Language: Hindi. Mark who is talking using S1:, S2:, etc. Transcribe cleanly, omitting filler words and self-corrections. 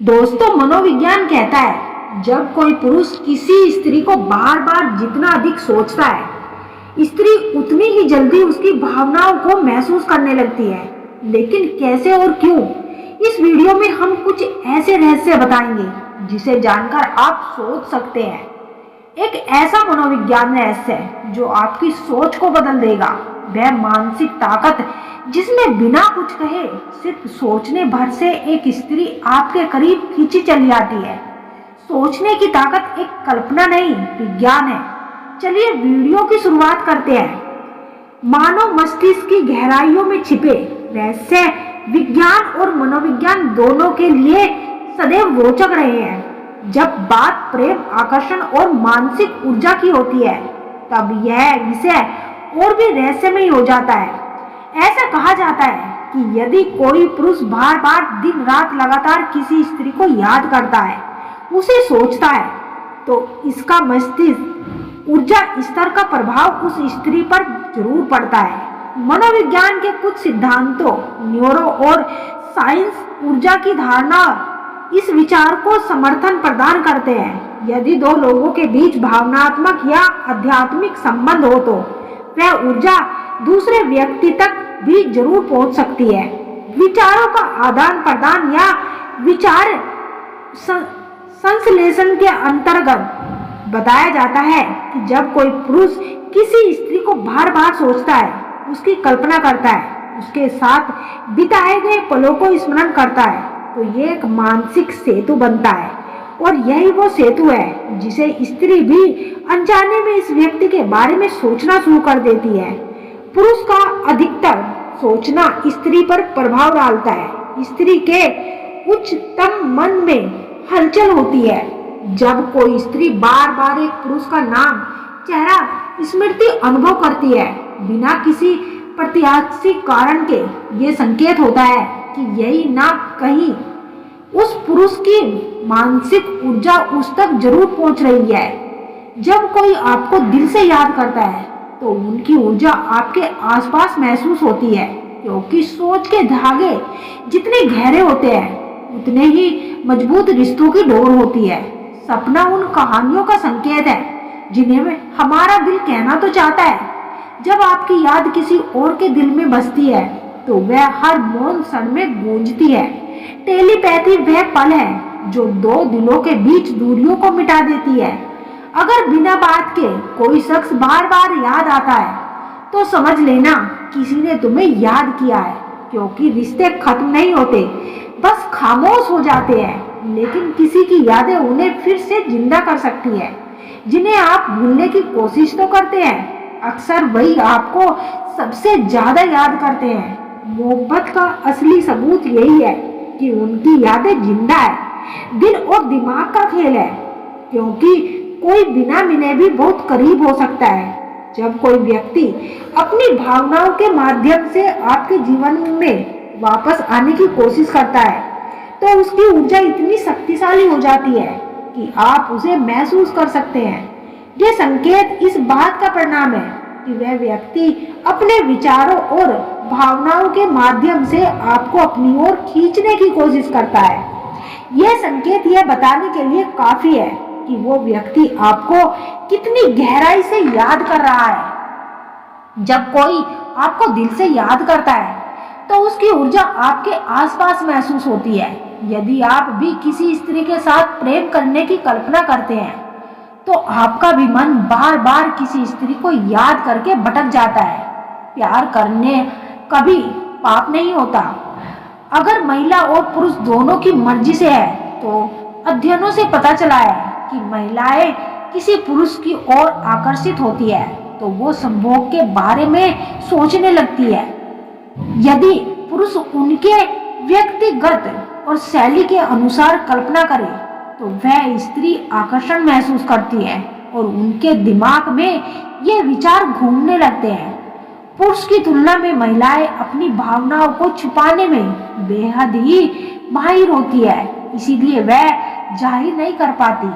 S1: दोस्तों, मनोविज्ञान कहता है जब कोई पुरुष किसी स्त्री को बार बार जितना अधिक सोचता है, स्त्री उतनी ही जल्दी उसकी भावनाओं को महसूस करने लगती है। लेकिन कैसे और क्यों, इस वीडियो में हम कुछ ऐसे रहस्य बताएंगे जिसे जानकर आप सोच सकते हैं। एक ऐसा मनोविज्ञान रहस्य है जो आपकी सोच को बदल देगा। वह मानसिक ताकत जिसमें बिना कुछ कहे सिर्फ सोचने भर से एक स्त्री आपके करीब खींची चली आती है। सोचने की ताकत एक कल्पना नहीं, विज्ञान है। चलिए वीडियो की शुरुआत करते हैं। मानव मस्तिष्क की गहराइयों में छिपे रहस्य विज्ञान और मनोविज्ञान दोनों के लिए सदैव रोचक रहे हैं। जब बात प्रेम, आकर्षण और मानसिक ऊर्जा की होती है, तब यह विषय और भी रहस्यमय हो जाता है। ऐसा कहा जाता है कि यदि कोई पुरुष बार बार दिन रात लगातार किसी स्त्री को याद करता है, उसे सोचता है, तो इसका मस्तिष्क ऊर्जा स्तर का प्रभाव उस स्त्री पर जरूर पड़ता है। मनोविज्ञान के कुछ सिद्धांतों, न्यूरो और साइंस ऊर्जा की धारणा इस विचार को समर्थन प्रदान करते हैं। यदि दो लोगों के बीच भावनात्मक या आध्यात्मिक संबंध हो, तो वह ऊर्जा दूसरे व्यक्ति तक भी जरूर पहुंच सकती है। विचारों का आदान प्रदान या विचार संश्लेषण के अंतर्गत बताया जाता है कि जब कोई पुरुष किसी स्त्री को बार बार सोचता है, उसकी कल्पना करता है, उसके साथ बिताए गए पलों को स्मरण करता है, तो ये एक मानसिक सेतु बनता है। और यही वो सेतु है जिसे स्त्री भी अनजाने में इस व्यक्ति के बारे में सोचना शुरू कर देती है। पुरुष का अधिकतर सोचना स्त्री पर प्रभाव डालता है। स्त्री के उच्चतम मन में हलचल होती है। जब कोई स्त्री बार बार एक पुरुष का नाम, चेहरा, स्मृति अनुभव करती है बिना किसी प्रत्याशित कारण के, ये संकेत होता है कि यही ना कहीं उस पुरुष की मानसिक ऊर्जा उस तक जरूर पहुंच रही है। जब कोई आपको दिल से याद करता है, तो उनकी ऊर्जा आपके आसपास महसूस होती है, क्योंकि सोच के धागे जितने गहरे होते हैं, उतने ही मजबूत रिश्तों की डोर होती है। सपना उन कहानियों का संकेत है जिन्हें हमारा दिल कहना तो चाहता है। जब आपकी याद किसी और के दिल में बसती है, तो वह हर मौन क्षण में गूंजती है। टेलीपैथी वह पल है जो दो दिलों के बीच दूरियों को मिटा देती है। अगर बिना बात के कोई शख्स बार बार याद आता है, तो समझ लेना किसी ने तुम्हें याद किया है, क्योंकि रिश्ते खत्म नहीं होते, बस खामोश हो जाते हैं। लेकिन किसी की यादें उन्हें फिर से जिंदा कर सकती है। जिन्हें आप भूलने की कोशिश तो करते हैं, अक्सर वही आपको सबसे ज्यादा याद करते हैं। मोहब्बत का असली सबूत यही है कि उनकी यादें जिंदा है। दिल और दिमाग का खेल है, क्योंकि कोई बिना मिले भी बहुत करीब हो सकता है। जब कोई व्यक्ति अपनी भावनाओं के माध्यम से आपके जीवन में वापस आने की कोशिश करता है, तो उसकी ऊर्जा इतनी शक्तिशाली हो जाती है कि आप उसे महसूस कर सकते हैं। यह संकेत इस बात का परिणाम है कि वह व्यक्ति अपने विचारों और भावनाओं के माध्यम से आपको अपनी ओर खींचने की कोशिश करता है। यह संकेत यह बताने के लिए काफी है कि वो व्यक्ति आपको कितनी गहराई से याद कर रहा है। जब कोई आपको दिल से याद करता है, तो उसकी ऊर्जा आपके आसपास महसूस होती है। यदि आप भी किसी स्त्री के साथ प्रेम करने की कल्पना करते हैं, तो आपका भी मन बार बार किसी स्त्री को याद करके भटक जाता है। प्यार करने कभी पाप नहीं होता। अगर महिला और पुरुष दोनों की मर्जी से है, तो अध्ययनों से पता चला है कि महिलाएं किसी पुरुष की ओर आकर्षित होती है, तो वो संभोग के बारे में सोचने लगती है। यदि पुरुष उनके व्यक्तिगत और शैली के अनुसार कल्पना करे, तो वह स्त्री आकर्षण महसूस करती है और उनके दिमाग में ये विचार घूमने लगते हैं। पुरुष की तुलना में महिलाएं अपनी भावनाओं को छुपाने में बेहद ही माहिर होती है, इसीलिए वह जाहिर नहीं कर पाती।